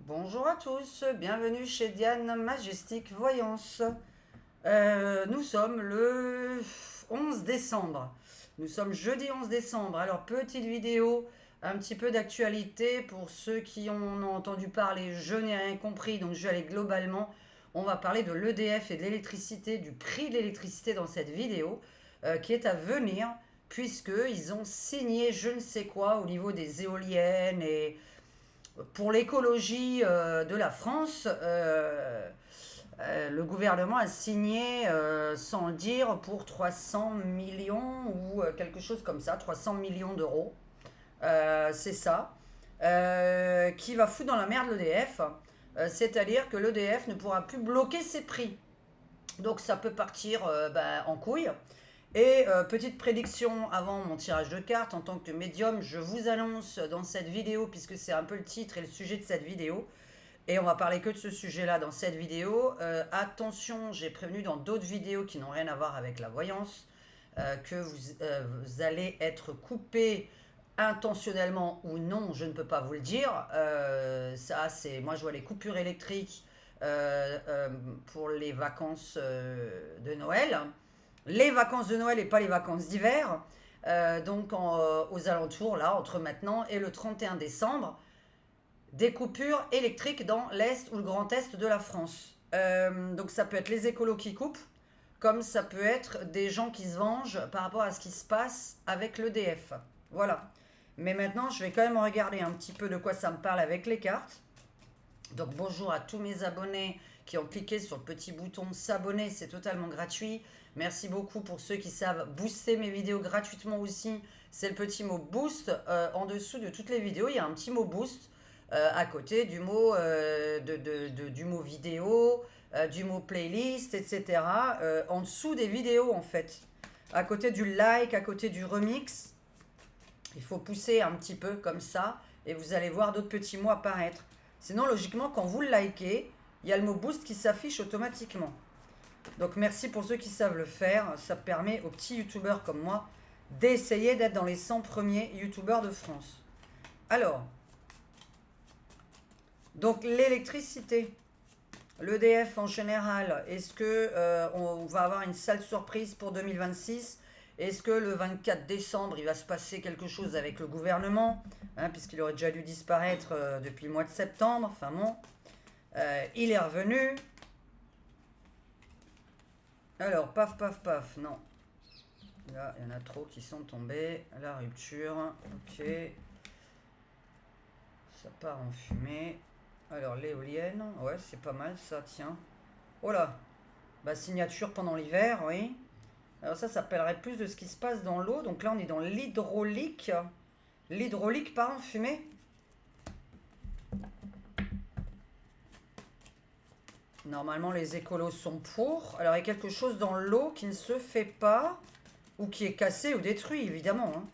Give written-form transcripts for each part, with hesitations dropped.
Bonjour à tous, bienvenue chez Diane Majestic Voyance. Nous sommes le 11 décembre. Nous sommes jeudi 11 décembre. Alors, petite vidéo, un petit peu d'actualité pour ceux qui en ont entendu parler. Je n'ai rien compris, donc je vais aller globalement. On va parler de l'EDF et de l'électricité, du prix de l'électricité dans cette vidéo, qui est à venir, puisqu'ils ont signé je ne sais quoi au niveau des éoliennes et pour l'écologie de la France, le gouvernement a signé, sans le dire, pour 300 millions ou quelque chose comme ça, 300 millions d'euros. C'est ça. Qui va foutre dans la merde l'EDF. C'est-à-dire que l'EDF ne pourra plus bloquer ses prix. Donc ça peut partir en couille. Et petite prédiction avant mon tirage de cartes, en tant que médium, je vous annonce dans cette vidéo, puisque c'est un peu le titre et le sujet de cette vidéo, et on va parler que de ce sujet-là dans cette vidéo. Attention, j'ai prévenu dans d'autres vidéos qui n'ont rien à voir avec la voyance, que vous allez être coupé intentionnellement ou non, je ne peux pas vous le dire. Ça, c'est moi, je vois les coupures électriques pour les vacances de Noël. Les vacances de Noël et pas les vacances d'hiver. Aux alentours, là, entre maintenant et le 31 décembre, des coupures électriques dans l'Est ou le Grand Est de la France. Donc ça peut être les écolos qui coupent, comme ça peut être des gens qui se vengent par rapport à ce qui se passe avec l'EDF. Voilà. Mais maintenant, je vais quand même regarder un petit peu de quoi ça me parle avec les cartes. Donc bonjour à tous mes abonnés qui ont cliqué sur le petit bouton s'abonner, c'est totalement gratuit. Merci beaucoup pour ceux qui savent booster mes vidéos gratuitement aussi. C'est le petit mot boost. En dessous de toutes les vidéos, il y a un petit mot boost à côté du mot, du mot vidéo, du mot playlist, etc. En dessous des vidéos en fait. À côté du like, à côté du remix. Il faut pousser un petit peu comme ça et vous allez voir d'autres petits mots apparaître. Sinon, logiquement, quand vous le likez, il y a le mot boost qui s'affiche automatiquement. Donc merci pour ceux qui savent le faire. Ça permet aux petits youtubeurs comme moi d'essayer d'être dans les 100 premiers youtubeurs de France. Alors, donc l'électricité, l'EDF en général, est-ce que on va avoir une sale surprise pour 2026? Est-ce que le 24 décembre, il va se passer quelque chose avec le gouvernement, puisqu'il aurait déjà dû disparaître depuis le mois de septembre. Enfin bon, il est revenu. Alors, paf, paf, paf, non. Là, il y en a trop qui sont tombés. La rupture, ok. Ça part en fumée. Alors, l'éolienne, ouais, c'est pas mal ça, tiens. Oh là, bah signature pendant l'hiver, oui. Alors ça s'appellerait plus de ce qui se passe dans l'eau. Donc là, on est dans l'hydraulique. L'hydraulique part en fumée. Normalement, les écolos sont pour. Alors, il y a quelque chose dans l'eau qui ne se fait pas, ou qui est cassé ou détruit, évidemment.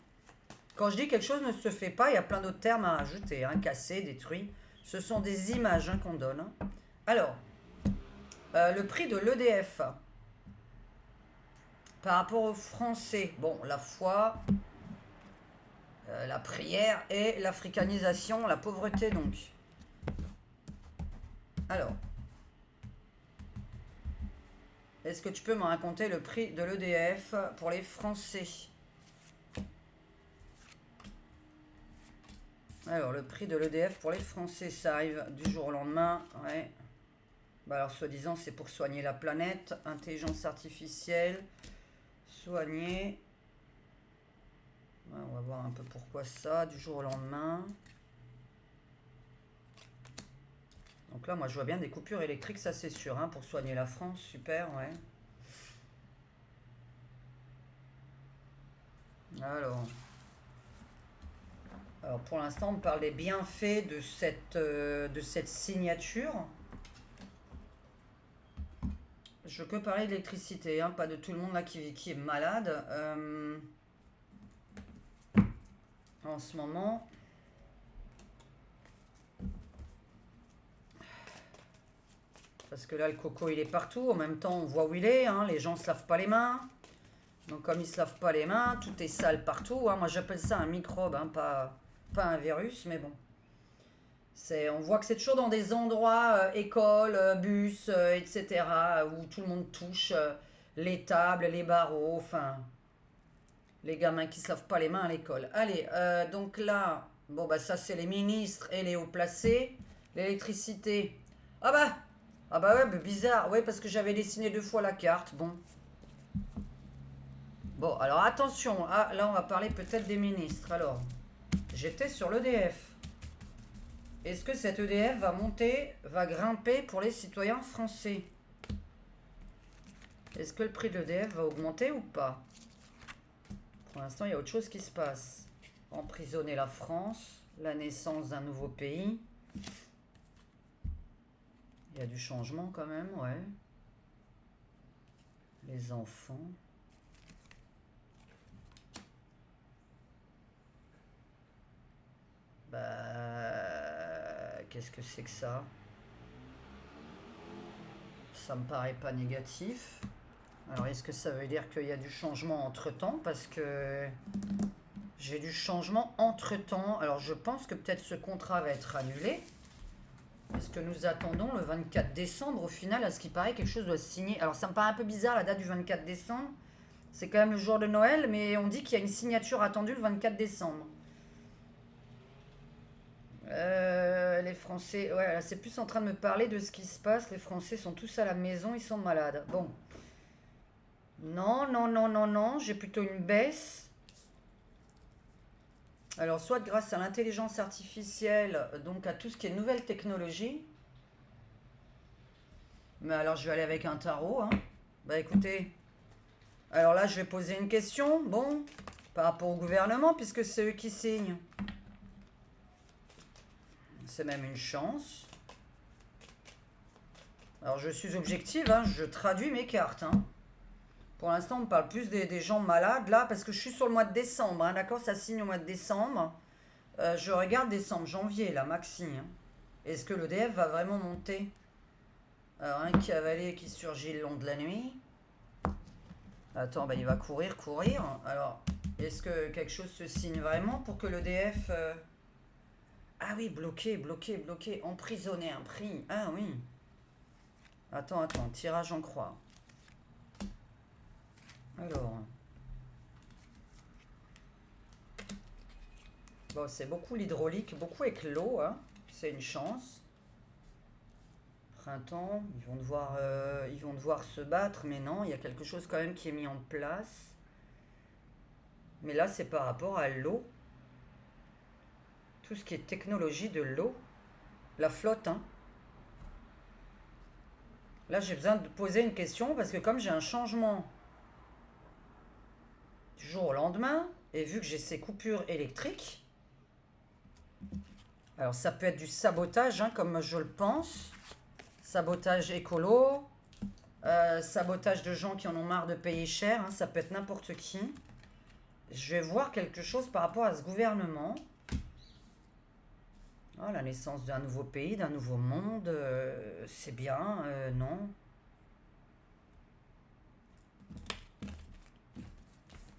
Quand je dis quelque chose ne se fait pas, il y a plein d'autres termes à ajouter. Cassé, détruit. Ce sont des images qu'on donne. Alors, le prix de l'EDF par rapport aux Français. Bon, la foi, la prière et l'africanisation, la pauvreté donc. Alors, est-ce que tu peux me raconter le prix de l'EDF pour les Français? Alors, le prix de l'EDF pour les Français, ça arrive du jour au lendemain. Ouais. Bah alors, soi-disant, c'est pour soigner la planète. Intelligence artificielle. Soigner. Ouais, on va voir un peu pourquoi ça, du jour au lendemain. Donc là, moi, je vois bien des coupures électriques, ça c'est sûr, pour soigner la France. Super, ouais. Alors pour l'instant, on me parle des bienfaits de cette signature. Je peux parler d'électricité, pas de tout le monde là qui est malade. En ce moment. Parce que là, le coco, il est partout. En même temps, on voit où il est. Les gens se lavent pas les mains. Donc comme ils se lavent pas les mains, tout est sale partout. Moi, j'appelle ça un microbe, pas un virus, mais bon. On voit que c'est toujours dans des endroits, écoles, bus, etc., où tout le monde touche les tables, les barreaux, enfin, les gamins qui se lavent pas les mains à l'école. Allez, donc là, bon, bah ça, c'est les ministres et les hauts placés. L'électricité. Ah bah, ah bah ouais, bah bizarre. Ouais, parce que j'avais dessiné 2 fois la carte. Bon. Bon, alors attention. Ah, là, on va parler peut-être des ministres. Alors, j'étais sur l'EDF. Est-ce que cette EDF va monter, va grimper pour les citoyens français? Est-ce que le prix de l'EDF va augmenter ou pas? Pour l'instant, il y a autre chose qui se passe. Emprisonner la France, la naissance d'un nouveau pays. Il y a du changement quand même, ouais. Les enfants. Bah, qu'est-ce que c'est que ça? Ça me paraît pas négatif. Alors, est-ce que ça veut dire qu'il y a du changement entre-temps? Parce que j'ai du changement entre-temps. Alors, je pense que peut-être ce contrat va être annulé. Parce que nous attendons le 24 décembre, au final, à ce qui paraît, quelque chose doit se signer. Alors, ça me paraît un peu bizarre, la date du 24 décembre. C'est quand même le jour de Noël, mais on dit qu'il y a une signature attendue le 24 décembre. Les Français, ouais, là c'est plus en train de me parler de ce qui se passe. Les Français sont tous à la maison, ils sont malades. Bon. Non, non, non, non, non, j'ai plutôt une baisse. Alors, soit grâce à l'intelligence artificielle, donc à tout ce qui est nouvelle technologie. Mais alors, je vais aller avec un tarot, hein. Bah écoutez, alors là, je vais poser une question, bon, par rapport au gouvernement, puisque c'est eux qui signent. C'est même une chance. Alors, je suis objective, hein, je traduis mes cartes, hein. Pour l'instant, on parle plus des gens malades, là, parce que je suis sur le mois de décembre, hein, d'accord? Ça signe au mois de décembre. Je regarde décembre, janvier, là, maxi, hein. Est-ce que l'EDF va vraiment monter? Alors, un cavalier qui surgit le long de la nuit. Attends, bah, il va courir, courir. Alors, est-ce que quelque chose se signe vraiment pour que l'EDF... Ah oui, bloqué, bloqué, bloqué. Emprisonner un prix. Ah oui. Attends, attends, tirage en croix. Alors... Bon, c'est beaucoup l'hydraulique, beaucoup avec l'eau, hein. C'est une chance. Printemps, ils vont devoir se battre, mais non, il y a quelque chose quand même qui est mis en place. Mais là, c'est par rapport à l'eau. Tout ce qui est technologie de l'eau. La flotte, hein. Là, j'ai besoin de poser une question parce que comme j'ai un changement du jour au lendemain, et vu que j'ai ces coupures électriques, alors ça peut être du sabotage, hein, comme je le pense. Sabotage écolo, sabotage de gens qui en ont marre de payer cher, hein, ça peut être n'importe qui. Je vais voir quelque chose par rapport à ce gouvernement. Oh, la naissance d'un nouveau pays, d'un nouveau monde, c'est bien, non.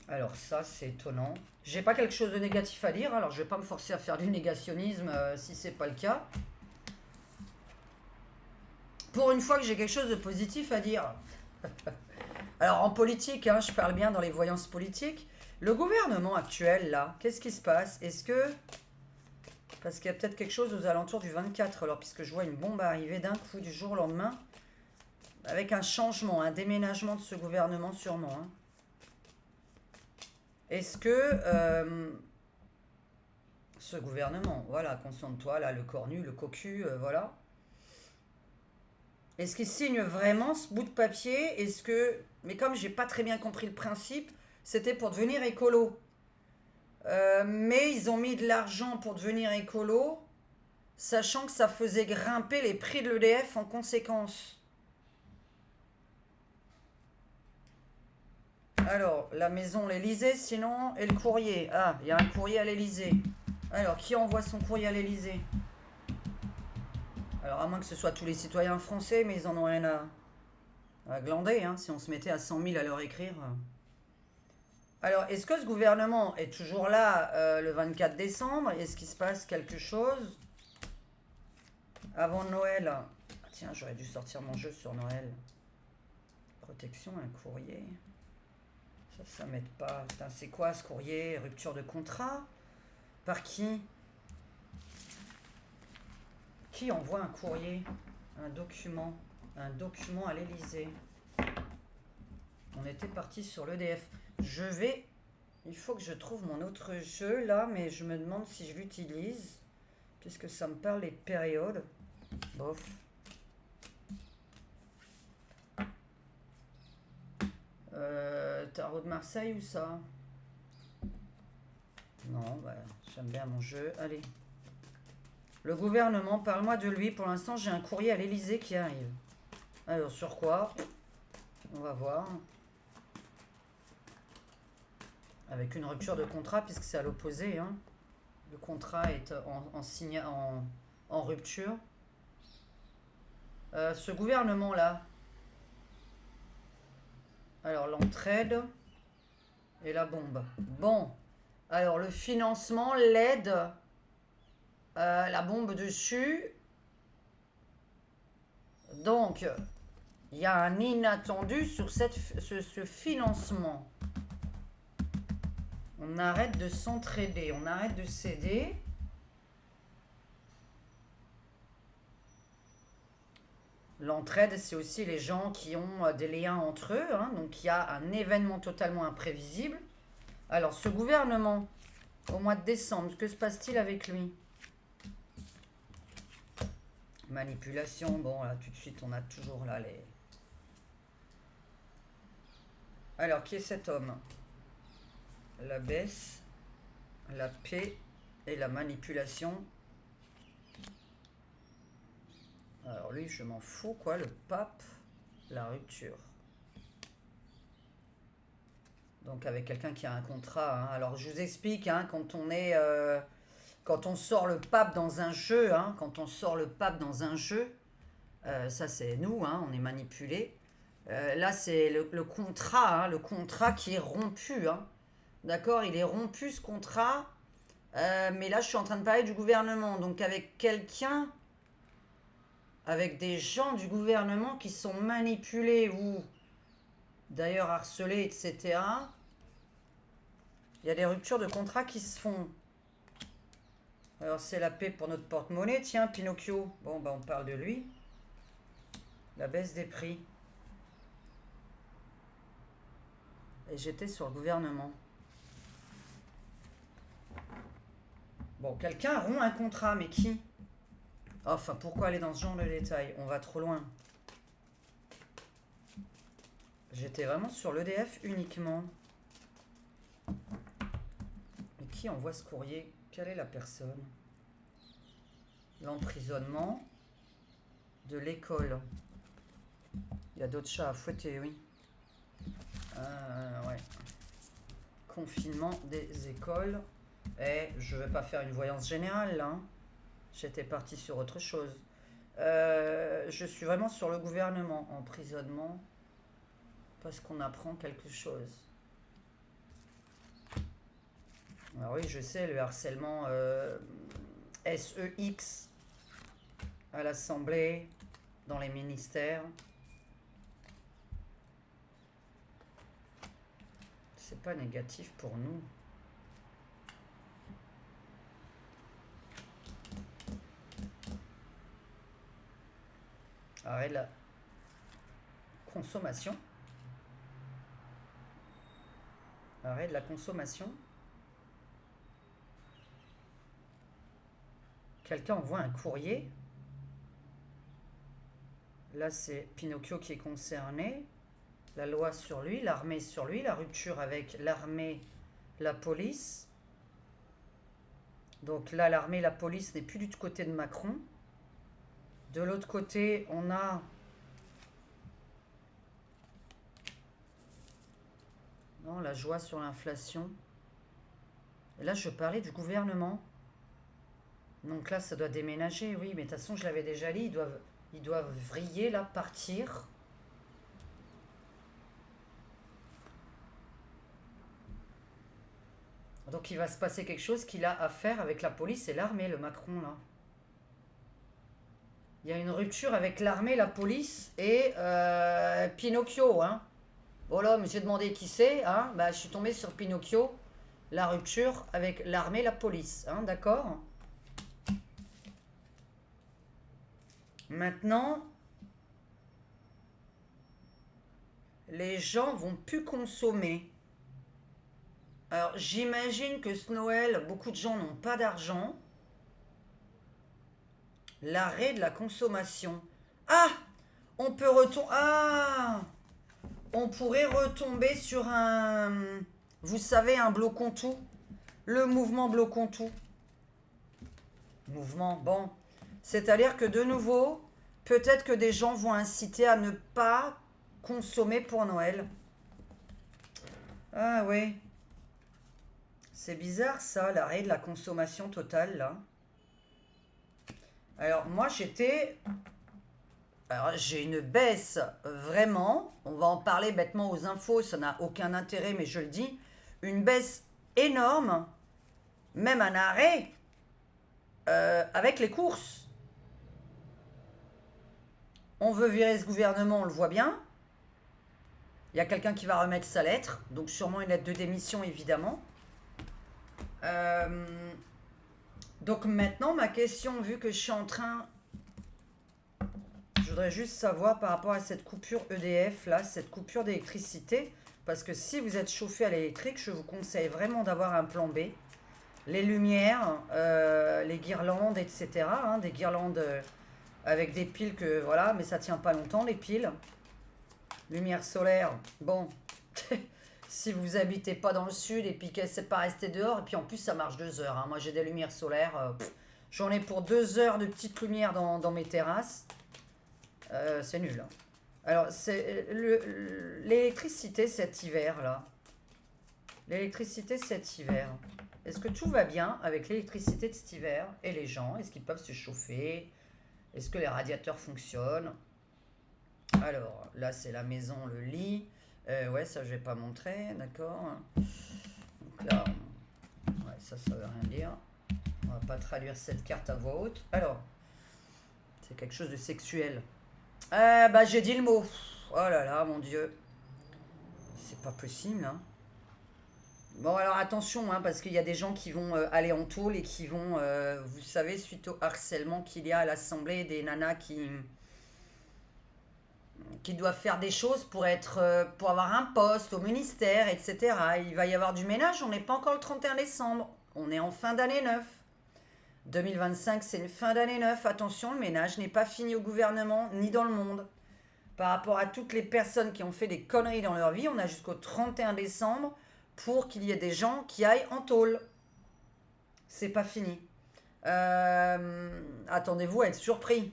Alors ça, c'est étonnant. J'ai pas quelque chose de négatif à dire, alors je vais pas me forcer à faire du négationnisme si c'est pas le cas. Pour une fois que j'ai quelque chose de positif à dire. Alors en politique, hein, je parle bien dans les voyances politiques. Le gouvernement actuel, là, qu'est-ce qui se passe? Est-ce que... Parce qu'il y a peut-être quelque chose aux alentours du 24, alors puisque je vois une bombe arriver d'un coup du jour au lendemain, avec un changement, un déménagement de ce gouvernement sûrement, hein. Est-ce que ce gouvernement, voilà, concentre-toi, là, le cornu, le cocu, voilà. Est-ce qu'il signe vraiment ce bout de papier? Est-ce que... Mais comme j'ai pas très bien compris le principe, c'était pour devenir écolo. Mais ils ont mis de l'argent pour devenir écolo, sachant que ça faisait grimper les prix de l'EDF en conséquence. Alors, la maison, l'Elysée, sinon, et le courrier. Ah, il y a un courrier à l'Elysée. Alors, qui envoie son courrier à l'Elysée? Alors, à moins que ce soit tous les citoyens français, mais ils en ont rien à glander, hein, si on se mettait à 100 000 à leur écrire. Alors, est-ce que ce gouvernement est toujours là le 24 décembre? Est-ce qu'il se passe quelque chose? Avant Noël. Ah, tiens, j'aurais dû sortir mon jeu sur Noël. Protection, un courrier. Ça m'aide pas. Putain, c'est quoi ce courrier? Rupture de contrat? Par qui? Qui envoie un courrier? Un document. Un document à l'Elysée. On était parti sur l'EDF. Je vais... Il faut que je trouve mon autre jeu là, mais je me demande si je l'utilise. Puisque ça me parle des périodes. Bof. Tarot de Marseille ou ça? Non, bah, j'aime bien mon jeu. Allez. Le gouvernement, parle-moi de lui. Pour l'instant, j'ai un courrier à l'Elysée qui arrive. Alors, sur quoi? On va voir. Avec une rupture de contrat, puisque c'est à l'opposé. Hein. Le contrat est en rupture. Ce gouvernement-là. Alors, l'entraide et la bombe. Bon. Alors, le financement, l'aide, la bombe dessus. Donc, il y a un inattendu sur ce financement. On arrête de s'entraider, on arrête de s'aider. L'entraide, c'est aussi les gens qui ont des liens entre eux. Hein, donc, il y a un événement totalement imprévisible. Alors, ce gouvernement, au mois de décembre, que se passe-t-il avec lui? Manipulation, bon, là, tout de suite, on a toujours là les... Alors, qui est cet homme? La baisse, la paix et la manipulation. Alors lui, je m'en fous, quoi, le pape, la rupture. Donc avec quelqu'un qui a un contrat. Hein. Alors je vous explique, hein, quand on sort le pape dans un jeu, hein, ça c'est nous, hein, on est manipulé. Là c'est le contrat, hein, le contrat qui est rompu. Hein. D'accord, il est rompu ce contrat. Mais là je suis en train de parler du gouvernement. Donc avec quelqu'un, avec des gens du gouvernement qui sont manipulés ou d'ailleurs harcelés, etc. Il y a des ruptures de contrat qui se font. Alors c'est la paix pour notre porte-monnaie. Tiens, Pinocchio. Bon, bah on parle de lui. La baisse des prix. Et j'étais sur le gouvernement. Bon, quelqu'un rompt un contrat, mais qui? Enfin, pourquoi aller dans ce genre de détails? On va trop loin. J'étais vraiment sur l'EDF uniquement. Mais qui envoie ce courrier? Quelle est la personne? L'emprisonnement de l'école. Il y a d'autres chats à fouetter, oui. Ouais. Confinement des écoles. Et je ne vais pas faire une voyance générale, là. Hein. J'étais partie sur autre chose. Je suis vraiment sur le gouvernement. Emprisonnement. Parce qu'on apprend quelque chose. Alors oui, je sais, le harcèlement SEX à l'Assemblée, dans les ministères. C'est pas négatif pour nous. Arrête la consommation. Arrête la consommation. Quelqu'un envoie un courrier. Là, c'est Pinocchio qui est concerné. La loi sur lui, l'armée sur lui, la rupture avec l'armée, la police. Donc là, l'armée, la police n'est plus du côté de Macron. De l'autre côté, on a... Non, la joie sur l'inflation. Et là, je parlais du gouvernement. Donc là, ça doit déménager, oui. Mais de toute façon, je l'avais déjà dit, ils doivent vriller, là, partir. Donc il va se passer quelque chose qu'il a à faire avec la police et l'armée, le Macron, là. Il y a une rupture avec l'armée, la police et Pinocchio, hein. Voilà, mais j'ai demandé qui c'est, hein. Bah, je suis tombée sur Pinocchio. La rupture avec l'armée, la police, hein, d'accord. Maintenant, les gens vont plus consommer. Alors, j'imagine que ce Noël, beaucoup de gens n'ont pas d'argent. L'arrêt de la consommation. Ah, on peut retomber. Ah, on pourrait retomber sur un. Vous savez, un bloquons tout. Le mouvement bloquons tout. Mouvement, bon. C'est-à-dire que de nouveau, peut-être que des gens vont inciter à ne pas consommer pour Noël. Ah oui. C'est bizarre ça, l'arrêt de la consommation totale là. Alors moi j'étais. Alors j'ai une baisse vraiment. On va en parler bêtement aux infos, ça n'a aucun intérêt, mais je le dis. Une baisse énorme, même un arrêt avec les courses. On veut virer ce gouvernement, on le voit bien. Il y a quelqu'un qui va remettre sa lettre, donc sûrement une lettre de démission évidemment. Euh, donc maintenant, ma question, vu que je suis en train... Je voudrais juste savoir par rapport à cette coupure EDF, là, cette coupure d'électricité, parce que si vous êtes chauffé à l'électrique, je vous conseille vraiment d'avoir un plan B. Les lumières, les guirlandes, etc. Hein, des guirlandes avec des piles que... Voilà, mais ça tient pas longtemps, les piles. Lumière solaire, bon... Si vous habitez pas dans le sud et puis qu'elle ne sait pas rester dehors, et puis en plus ça marche 2 heures. Hein. Moi j'ai des lumières solaires, j'en ai pour 2 heures de petites lumières dans mes terrasses. C'est nul. Hein. Alors c'est l'électricité cet hiver là. L'électricité cet hiver. Est-ce que tout va bien avec l'électricité de cet hiver et les gens? Est-ce qu'ils peuvent se chauffer? Est-ce que les radiateurs fonctionnent? Alors là c'est la maison, le lit. Ouais, ça je vais pas montrer, d'accord. Donc là, ouais, ça veut rien dire. On va pas traduire cette carte à voix haute. Alors, c'est quelque chose de sexuel. Bah j'ai dit le mot. Oh là là, mon Dieu. C'est pas possible, hein. Bon alors attention, hein, parce qu'il y a des gens qui vont aller en tôle et qui vont, vous savez, suite au harcèlement qu'il y a à l'Assemblée, des nanas qui doivent faire des choses pour avoir un poste au ministère, etc. Il va y avoir du ménage, on n'est pas encore le 31 décembre, on est en fin d'année 9. 2025, c'est une fin d'année 9. Attention, le ménage n'est pas fini au gouvernement ni dans le monde. Par rapport à toutes les personnes qui ont fait des conneries dans leur vie, on a jusqu'au 31 décembre pour qu'il y ait des gens qui aillent en tôle. C'est pas fini. Attendez-vous à être surpris.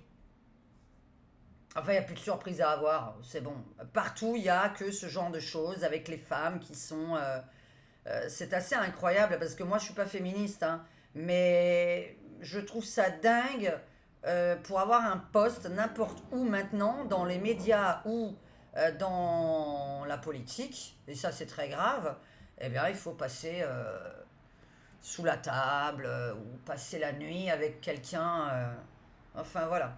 Enfin, il n'y a plus de surprise à avoir, c'est bon. Partout, il n'y a que ce genre de choses avec les femmes qui sont... c'est assez incroyable parce que moi, je ne suis pas féministe, hein, mais je trouve ça dingue pour avoir un poste n'importe où maintenant, dans les médias ou dans la politique, et ça c'est très grave, eh bien il faut passer sous la table ou passer la nuit avec quelqu'un. Enfin voilà.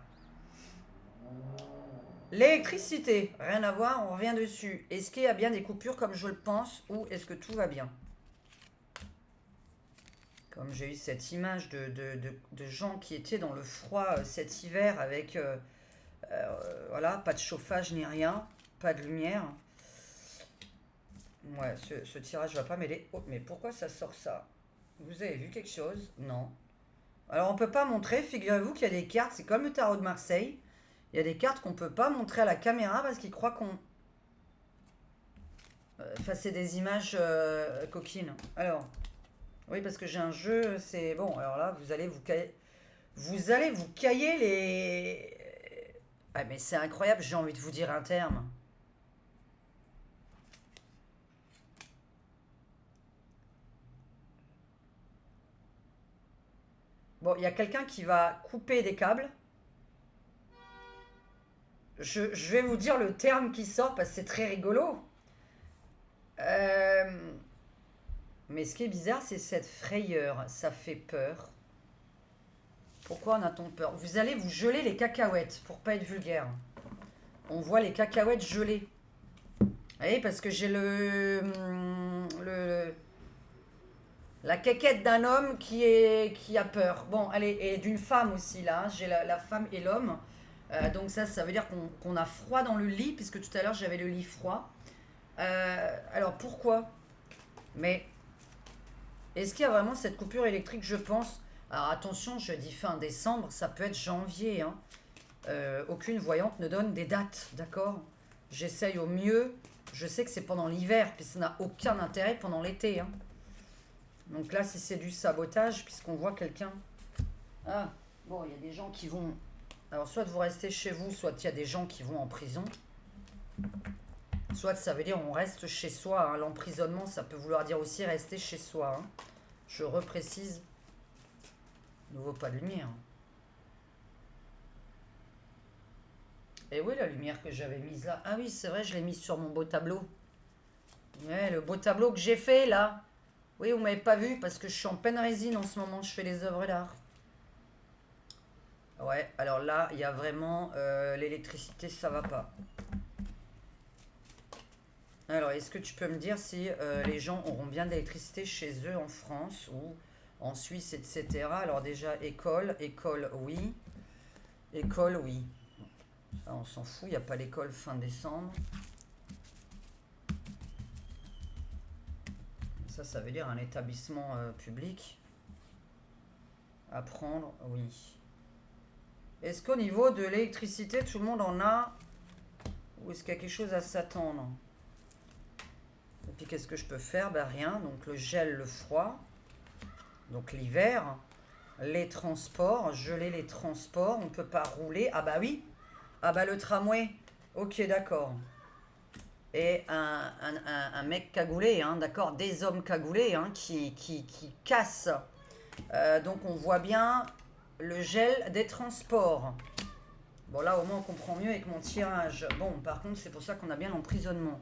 L'électricité, rien à voir, on revient dessus. Est-ce qu'il y a bien des coupures comme je le pense ou est-ce que tout va bien? Comme j'ai eu cette image de gens qui étaient dans le froid cet hiver avec voilà, pas de chauffage ni rien, pas de lumière. Ouais, ce tirage va pas m'aider. Oh, mais pourquoi ça sort ça? Vous avez vu quelque chose? Non. Alors on peut pas montrer, figurez-vous qu'il y a des cartes, c'est comme le tarot de Marseille. Il y a des cartes qu'on peut pas montrer à la caméra parce qu'ils croient qu'on... Enfin, c'est des images coquines. Alors, oui, parce que j'ai un jeu, c'est... Bon, alors là, vous allez vous cailler... Vous allez vous cailler les... Ah, mais c'est incroyable, j'ai envie de vous dire un terme. Bon, il y a quelqu'un qui va couper des câbles. Je vais vous dire le terme qui sort parce que c'est très rigolo. Euh, Mais ce qui est bizarre, c'est cette frayeur. Ça fait peur. Pourquoi en a-t-on peur? Vous allez vous geler les cacahuètes, pour pas être vulgaire. On voit les cacahuètes gelées. Vous voyez, parce que j'ai la quéquette d'un homme qui a peur. Bon, allez, et d'une femme aussi, là. J'ai la femme et l'homme. Donc ça veut dire qu'on a froid dans le lit, puisque tout à l'heure, j'avais le lit froid. Alors, pourquoi? Mais est-ce qu'il y a vraiment cette coupure électrique? Je pense. Alors, attention, je dis fin décembre, ça peut être janvier, hein. Aucune voyante ne donne des dates, d'accord? J'essaye au mieux. Je sais que c'est pendant l'hiver, puis ça n'a aucun intérêt pendant l'été, hein. Donc là, si c'est du sabotage, puisqu'on voit quelqu'un... Ah, bon, il y a des gens qui vont... Alors, soit vous restez chez vous, soit il y a des gens qui vont en prison. Soit ça veut dire on reste chez soi, hein. L'emprisonnement, ça peut vouloir dire aussi rester chez soi, hein. Je reprécise. Nouveau pas de lumière. Et oui, la lumière que j'avais mise là. Ah oui, c'est vrai, je l'ai mise sur mon beau tableau. Ouais, le beau tableau que j'ai fait là. Oui, vous m'avez pas vu parce que je suis en peine résine en ce moment, je fais les œuvres d'art. Ouais, alors là, il y a vraiment l'électricité, ça va pas. Alors, est-ce que tu peux me dire si les gens auront bien d'électricité chez eux en France ou en Suisse, etc. Alors déjà, école, oui. École, oui. Ça, on s'en fout, il n'y a pas l'école fin décembre. Ça veut dire un établissement public. Apprendre, oui. Est-ce qu'au niveau de l'électricité, tout le monde en a? Ou est-ce qu'il y a quelque chose à s'attendre? Et puis qu'est-ce que je peux faire? Ben rien, donc le gel, le froid. Donc l'hiver. Les transports, geler les transports, on ne peut pas rouler. Ah bah oui. Ah bah le tramway. Ok, d'accord. Et un mec cagoulé, hein, d'accord, des hommes cagoulés, hein, qui cassent. Donc on voit bien le gel des transports. Bon là au moins on comprend mieux avec mon tirage. Bon par contre c'est pour ça qu'on a bien l'emprisonnement.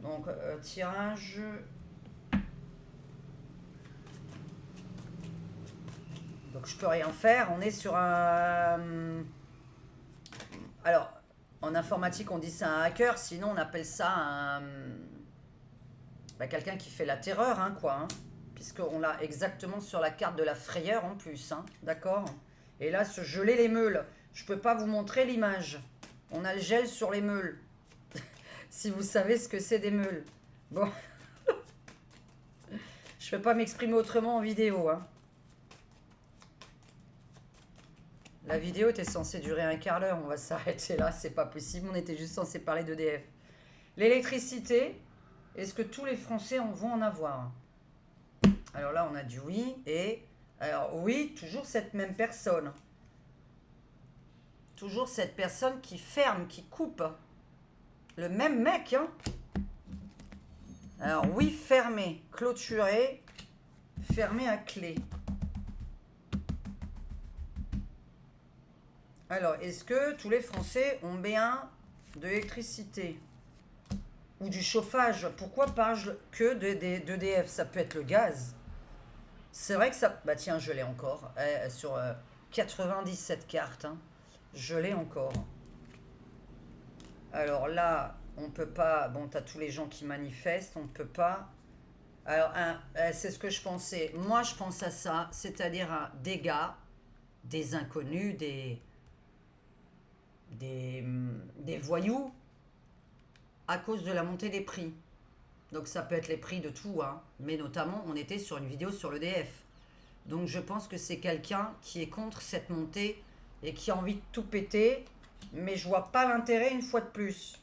Donc tirage. Donc je peux rien faire. On est sur un... Alors en informatique on dit ça un hacker. Sinon on appelle ça un... Bah, quelqu'un qui fait la terreur, hein, quoi. Hein, puisqu'on l'a exactement sur la carte de la frayeur en plus, hein, d'accord? Et là, se geler les meules. Je peux pas vous montrer l'image. On a le gel sur les meules. Si vous savez ce que c'est des meules. Bon. Je peux pas m'exprimer autrement en vidéo, hein. La vidéo était censée durer un quart d'heure. On va s'arrêter là. C'est pas possible. On était juste censé parler d'EDF. L'électricité, est-ce que tous les Français vont en avoir? Alors là, on a dit oui. Et alors oui, toujours cette même personne. Toujours cette personne qui ferme, qui coupe. Le même mec, hein. Alors oui, fermé, clôturé, fermé à clé. Alors, est-ce que tous les Français ont bien de l'électricité ou du chauffage? Pourquoi pas que d'EDF? Ça peut être le gaz. C'est vrai que ça... Bah tiens, je l'ai encore. Sur 97 cartes, hein. Je l'ai encore. Alors là, on peut pas... Bon, t'as tous les gens qui manifestent, on peut pas... Alors, c'est ce que je pensais. Moi, je pense à ça, c'est-à-dire à des gars, des inconnus, des voyous, à cause de la montée des prix. Donc ça peut être les prix de tout, hein. Mais notamment, on était sur une vidéo sur l'EDF. Donc je pense que c'est quelqu'un qui est contre cette montée et qui a envie de tout péter, mais je vois pas l'intérêt une fois de plus.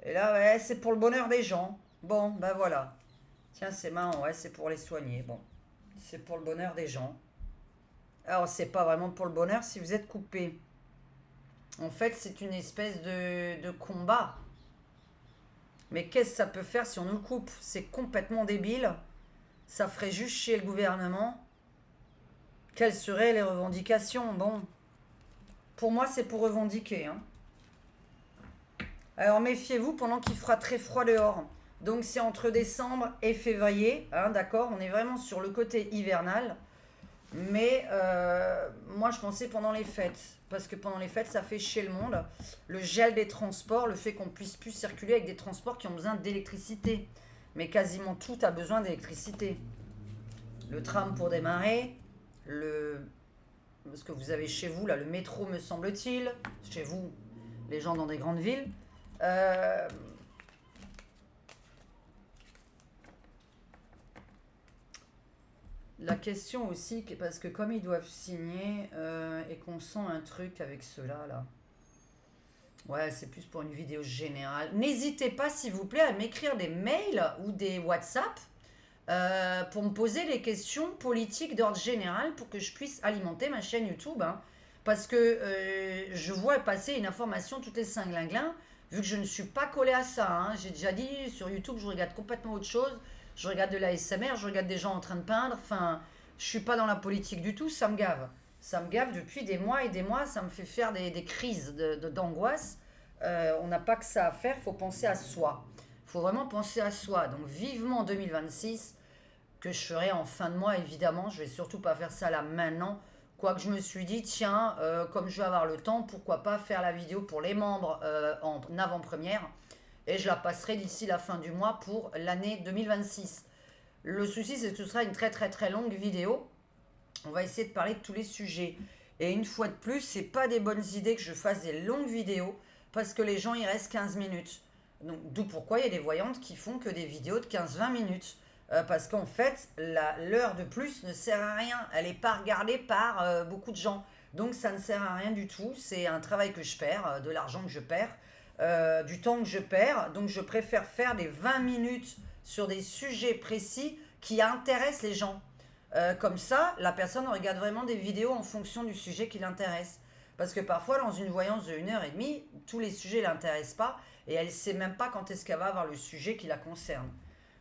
Et là, ouais, c'est pour le bonheur des gens. Bon, ben voilà. Tiens, c'est marrant, ouais, c'est pour les soigner. Bon, c'est pour le bonheur des gens. Alors, c'est pas vraiment pour le bonheur si vous êtes coupé. En fait, c'est une espèce de combat. Mais qu'est-ce que ça peut faire si on nous coupe? C'est complètement débile. Ça ferait juste chier le gouvernement. Quelles seraient les revendications? Bon, pour moi, c'est pour revendiquer, hein. Alors, méfiez-vous pendant qu'il fera très froid dehors. Donc, c'est entre décembre et février, hein, d'accord? On est vraiment sur le côté hivernal. Mais moi, je pensais pendant les fêtes. Parce que pendant les fêtes, ça fait chier le monde. Le gel des transports, le fait qu'on puisse plus circuler avec des transports qui ont besoin d'électricité. Mais quasiment tout a besoin d'électricité. Le tram pour démarrer, le... ce que vous avez chez vous, là, le métro, me semble-t-il. Chez vous, les gens dans des grandes villes. Euh, La question aussi, parce que comme ils doivent signer et qu'on sent un truc avec ceux-là, là. Ouais, c'est plus pour une vidéo générale. N'hésitez pas, s'il vous plaît, à m'écrire des mails ou des WhatsApp pour me poser les questions politiques d'ordre général pour que je puisse alimenter ma chaîne YouTube, hein. Parce que je vois passer une information toutes les 5 linglins, vu que je ne suis pas collée à ça, hein. J'ai déjà dit, sur YouTube, je regarde complètement autre chose. Je regarde de la SMR, je regarde des gens en train de peindre. Enfin, je suis pas dans la politique du tout, ça me gave. Ça me gave depuis des mois et des mois, ça me fait faire des crises d'angoisse. On n'a pas que ça à faire, il faut penser à soi. Il faut vraiment penser à soi. Donc vivement 2026, que je ferai en fin de mois, évidemment. Je vais surtout pas faire ça là maintenant. Quoique je me suis dit, tiens, comme je vais avoir le temps, pourquoi pas faire la vidéo pour les membres en avant-première. Et je la passerai d'ici la fin du mois pour l'année 2026. Le souci, c'est que ce sera une très très très longue vidéo. On va essayer de parler de tous les sujets. Et une fois de plus, c'est pas des bonnes idées que je fasse des longues vidéos parce que les gens, il reste 15 minutes. Donc, d'où pourquoi il y a des voyantes qui font que des vidéos de 15-20 minutes. Parce qu'en fait, l'heure de plus ne sert à rien. Elle n'est pas regardée par beaucoup de gens. Donc ça ne sert à rien du tout. C'est un travail que je perds, de l'argent que je perds, du temps que je perds. Donc je préfère faire des 20 minutes sur des sujets précis qui intéressent les gens. Comme ça, la personne regarde vraiment des vidéos en fonction du sujet qui l'intéresse. Parce que parfois, dans une voyance de 1 heure et demie, tous les sujets ne l'intéressent pas et elle ne sait même pas quand est-ce qu'elle va avoir le sujet qui la concerne.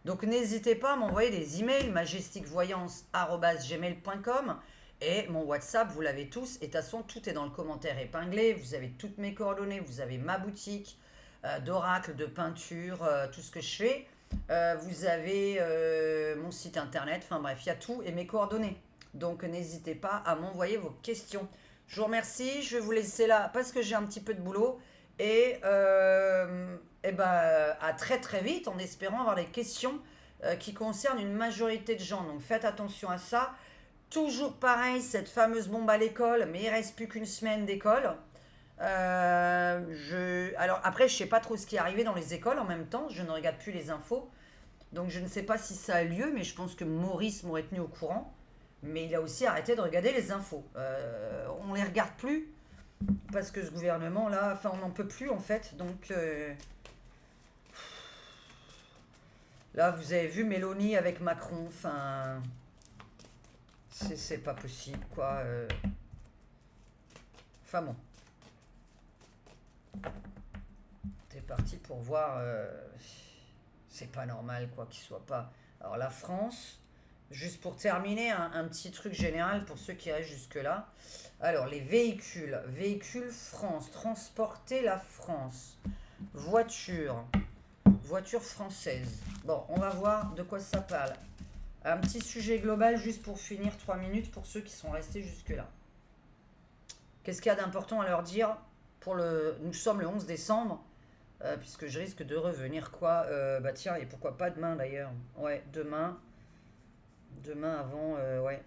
Donc n'hésitez pas à m'envoyer des emails majesticvoyance@gmail.com et mon WhatsApp, vous l'avez tous. Et de toute façon, tout est dans le commentaire épinglé. Vous avez toutes mes coordonnées. Vous avez ma boutique d'oracle, de peinture, tout ce que je fais. Vous avez mon site internet. Enfin bref, il y a tout et mes coordonnées. Donc n'hésitez pas à m'envoyer vos questions. Je vous remercie. Je vais vous laisser là parce que j'ai un petit peu de boulot. Et ben, à très très vite en espérant avoir des questions qui concernent une majorité de gens. Donc faites attention à ça. Toujours pareil, cette fameuse bombe à l'école, mais il reste plus qu'une semaine d'école. Alors après, je sais pas trop ce qui est arrivé dans les écoles en même temps. Je ne regarde plus les infos. Donc je ne sais pas si ça a lieu, mais je pense que Maurice m'aurait tenu au courant. Mais il a aussi arrêté de regarder les infos. On les regarde plus parce que ce gouvernement là, enfin on n'en peut plus en fait. Donc là, vous avez vu Mélanie avec Macron. Enfin, c'est pas possible quoi. Enfin bon, t'es parti pour voir. C'est pas normal quoi qu'il soit pas. Alors la France, juste pour terminer, un petit truc général pour ceux qui restent jusque-là. Alors les véhicules, véhicules France, transporter la France, voiture, voiture française. Bon, on va voir de quoi ça parle. Un petit sujet global juste pour finir 3 minutes pour ceux qui sont restés jusque-là. Qu'est-ce qu'il y a d'important à leur dire pour le... Nous sommes le 11 décembre, puisque je risque de revenir quoi. Bah tiens, et pourquoi pas demain d'ailleurs. Ouais, demain. Demain avant, ouais,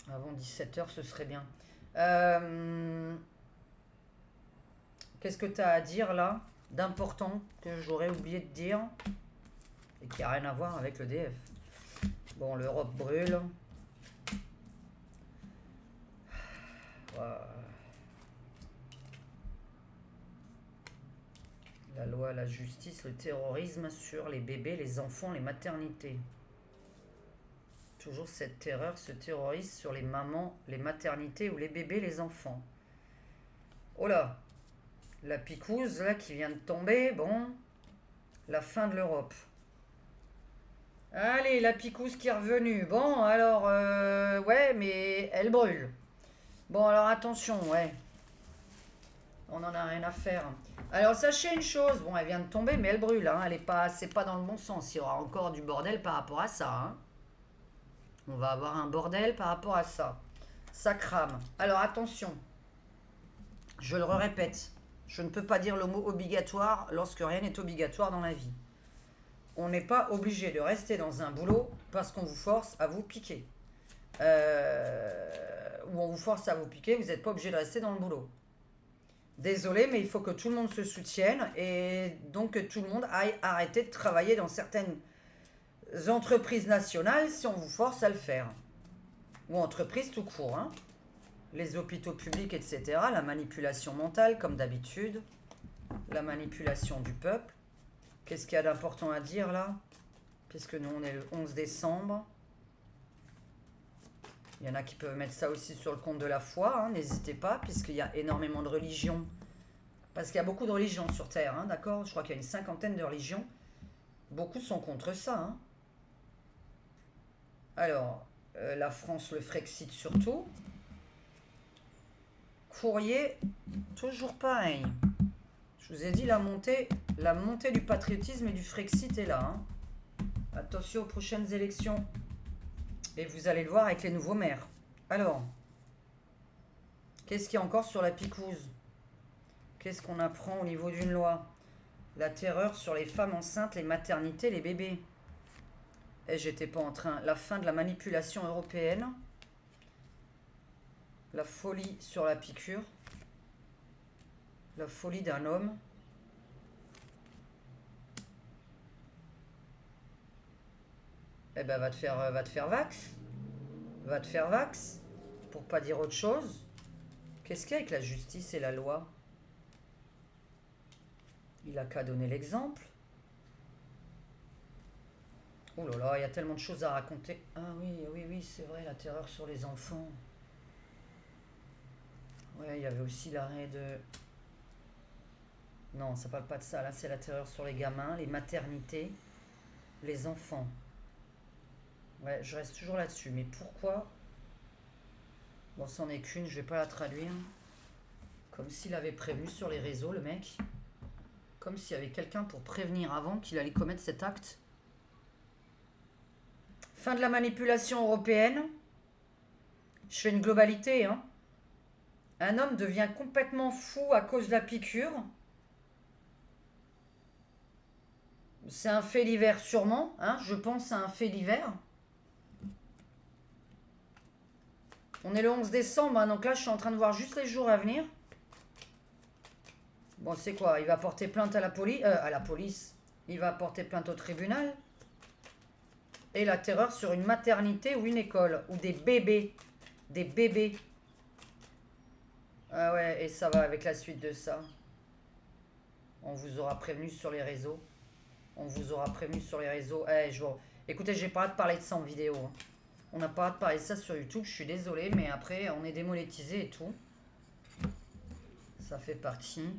avant 17h, ce serait bien. Qu'est-ce que tu as à dire là d'important que j'aurais oublié de dire et qui a rien à voir avec le DF? Bon, l'Europe brûle. Voilà. La loi, la justice, le terrorisme sur les bébés, les enfants, les maternités. Toujours cette terreur, ce terrorisme sur les mamans, les maternités ou les bébés, les enfants. Oh là, la picouse là qui vient de tomber, bon, la fin de l'Europe. Allez, la picouse qui est revenue. Bon, alors, ouais, mais elle brûle. Bon, alors attention, ouais. On n'en a rien à faire. Alors, sachez une chose. Bon, elle vient de tomber, mais elle brûle. Hein. Elle est pas, c'est pas dans le bon sens. Il y aura encore du bordel par rapport à ça. Hein. On va avoir un bordel par rapport à ça. Ça crame. Alors attention, je le répète, je ne peux pas dire le mot obligatoire lorsque rien n'est obligatoire dans la vie. On n'est pas obligé de rester dans un boulot parce qu'on vous force à vous piquer. Ou on vous force à vous piquer, vous n'êtes pas obligé de rester dans le boulot. Désolé, mais il faut que tout le monde se soutienne et donc que tout le monde aille arrêter de travailler dans certaines entreprises nationales si on vous force à le faire. Ou entreprises tout court, hein. Les hôpitaux publics, etc. La manipulation mentale, comme d'habitude. La manipulation du peuple. Qu'est-ce qu'il y a d'important à dire là? Puisque nous on est le 11 décembre. Il y en a qui peuvent mettre ça aussi sur le compte de la foi, hein, n'hésitez pas, puisqu'il y a énormément de religions. Parce qu'il y a beaucoup de religions sur Terre, hein, d'accord? Je crois qu'il y a une 50aine de religions. Beaucoup sont contre ça. Hein. Alors, la France, le Frexit surtout. Courrier, toujours pareil. Je vous ai dit, la montée du patriotisme et du Frexit est là. Hein. Attention aux prochaines élections. Et vous allez le voir avec les nouveaux maires. Alors, qu'est-ce qu'il y a encore sur la picouse? Qu'est-ce qu'on apprend au niveau d'une loi? La terreur sur les femmes enceintes, les maternités, les bébés. Et j'étais pas en train. La fin de la manipulation européenne. La folie sur la piqûre. La folie d'un homme. Eh ben, va te faire vax. Va te faire vax. Pour pas dire autre chose. Qu'est-ce qu'il y a avec la justice et la loi? Il a qu'à donner l'exemple. Oh là là, il y a tellement de choses à raconter. Ah oui, oui, oui, c'est vrai, la terreur sur les enfants. Ouais, il y avait aussi l'arrêt de... Non, ça parle pas de ça. Là, c'est la terreur sur les gamins, les maternités, les enfants. Ouais, je reste toujours là-dessus. Mais pourquoi? Bon, c'en est qu'une, je vais pas la traduire. Comme s'il avait prévenu sur les réseaux, le mec. Comme s'il y avait quelqu'un pour prévenir avant qu'il allait commettre cet acte. Fin de la manipulation européenne. Je fais une globalité, hein. Un homme devient complètement fou à cause de la piqûre. C'est un fait divers sûrement, hein. Je pense à un fait divers. On est le 11 décembre, hein, donc là je suis en train de voir juste les jours à venir. Bon, c'est quoi? Il va porter plainte à la police. Il va porter plainte au tribunal. Et la terreur sur une maternité ou une école. Ou des bébés. Des bébés. Ah ouais, et ça va avec la suite de ça. On vous aura prévenu sur les réseaux. On vous aura prévenu sur les réseaux. Écoutez, j'ai pas hâte de parler de ça en vidéo. Hein. On n'a pas hâte de parler de ça sur YouTube. Je suis désolé, mais après, on est démonétisé et tout. Ça fait partie.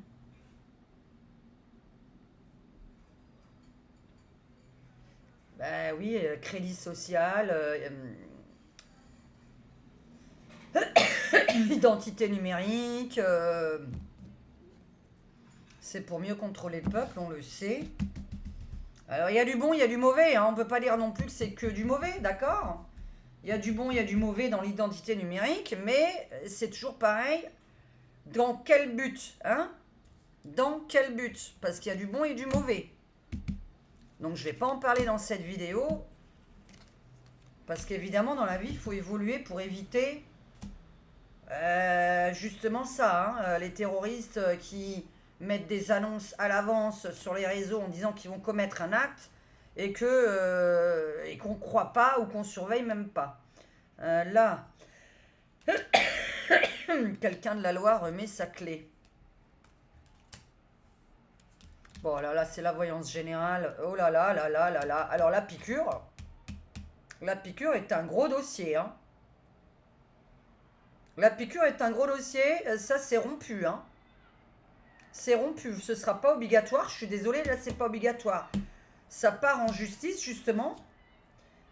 Ben oui, crédit social, identité numérique. C'est pour mieux contrôler le peuple, on le sait. Alors il y a du bon, il y a du mauvais. Hein. On ne peut pas dire non plus que c'est que du mauvais, d'accord? Il y a du bon, il y a du mauvais dans l'identité numérique, mais c'est toujours pareil. Dans quel but, hein? Dans quel but? Parce qu'il y a du bon et du mauvais. Donc je ne vais pas en parler dans cette vidéo. Parce qu'évidemment, dans la vie, il faut évoluer pour éviter justement ça. Hein, les terroristes qui mettent des annonces à l'avance sur les réseaux en disant qu'ils vont commettre un acte et qu'on ne croit pas ou qu'on surveille même pas. Là, quelqu'un de la loi remet sa clé. Bon, là, c'est la voyance générale. Oh là là, là là, là là. Alors, la piqûre est un gros dossier. Hein. La piqûre est un gros dossier. Ça, c'est rompu. Hein. C'est rompu. Ce ne sera pas obligatoire. Je suis désolée, là, c'est pas obligatoire. Ça part en justice, justement.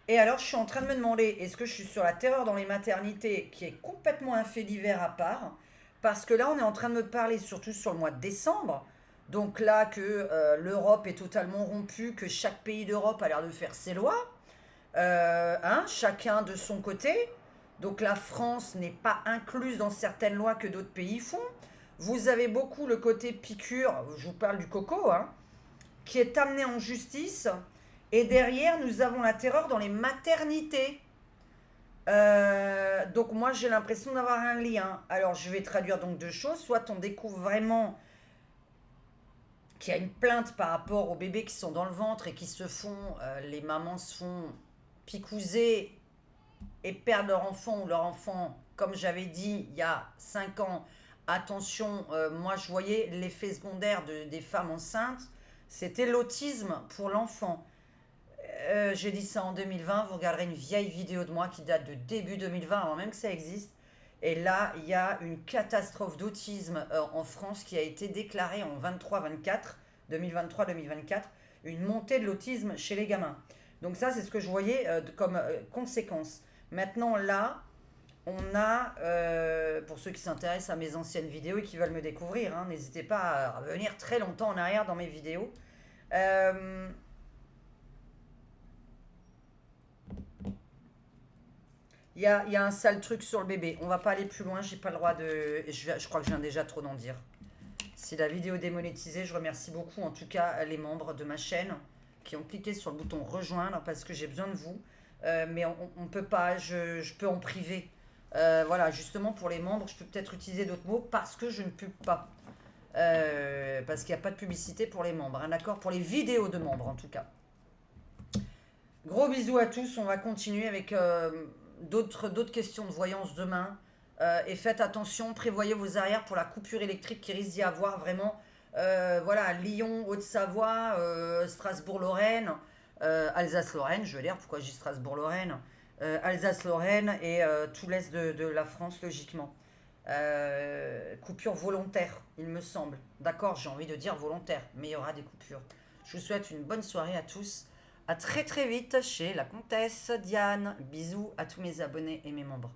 Et alors, je suis en train de me demander, est-ce que je suis sur la terreur dans les maternités, qui est complètement un fait divers à part? Parce que là, on est en train de me parler, surtout sur le mois de décembre. Donc là, que l'Europe est totalement rompue, que chaque pays d'Europe a l'air de faire ses lois, Hein, chacun de son côté. Donc la France n'est pas incluse dans certaines lois que d'autres pays font. Vous avez beaucoup le côté piqûre, je vous parle du coco, hein, qui est amené en justice. Et derrière, nous avons la terreur dans les maternités. Donc moi, j'ai l'impression d'avoir un lien. Alors, je vais traduire donc deux choses. Soit on découvre vraiment qu'il y a une plainte par rapport aux bébés qui sont dans le ventre et qui se font, les mamans se font picouser et perdent leur enfant ou leur enfant, comme j'avais dit il y a 5 ans. Attention, moi je voyais l'effet secondaire des femmes enceintes, c'était l'autisme pour l'enfant. J'ai dit ça en 2020, vous regarderez une vieille vidéo de moi qui date de début 2020, avant même que ça existe. Et là, il y a une catastrophe d'autisme en France qui a été déclarée en 23-24, 2023-2024, une montée de l'autisme chez les gamins. Donc ça, c'est ce que je voyais comme conséquence. Maintenant, là, on a, pour ceux qui s'intéressent à mes anciennes vidéos et qui veulent me découvrir, hein, n'hésitez pas à revenir très longtemps en arrière dans mes vidéos. Euh, Il y a un sale truc sur le bébé. On va pas aller plus loin, j'ai pas le droit de. Je crois que je viens déjà trop d'en dire. Si la vidéo est démonétisée, je remercie beaucoup en tout cas les membres de ma chaîne qui ont cliqué sur le bouton rejoindre parce que j'ai besoin de vous. Mais on peut pas, je peux en priver. Voilà, justement pour les membres, je peux peut-être utiliser d'autres mots parce que je ne pub pas. Parce qu'il n'y a pas de publicité pour les membres, hein, d'accord. Pour les vidéos de membres en tout cas. Gros bisous à tous, on va continuer avec d'autres questions de voyance demain. Et faites attention, prévoyez vos arrières pour la coupure électrique qui risque d'y avoir vraiment. Voilà, Lyon, Haute-Savoie, Strasbourg-Lorraine, Alsace-Lorraine, je veux dire, pourquoi je dis Strasbourg-Lorraine, Alsace-Lorraine et tout l'est de la France, logiquement. Coupure volontaire, il me semble. D'accord, j'ai envie de dire volontaire, mais il y aura des coupures. Je vous souhaite une bonne soirée à tous. À très très vite chez la comtesse Diane. Bisous à tous mes abonnés et mes membres.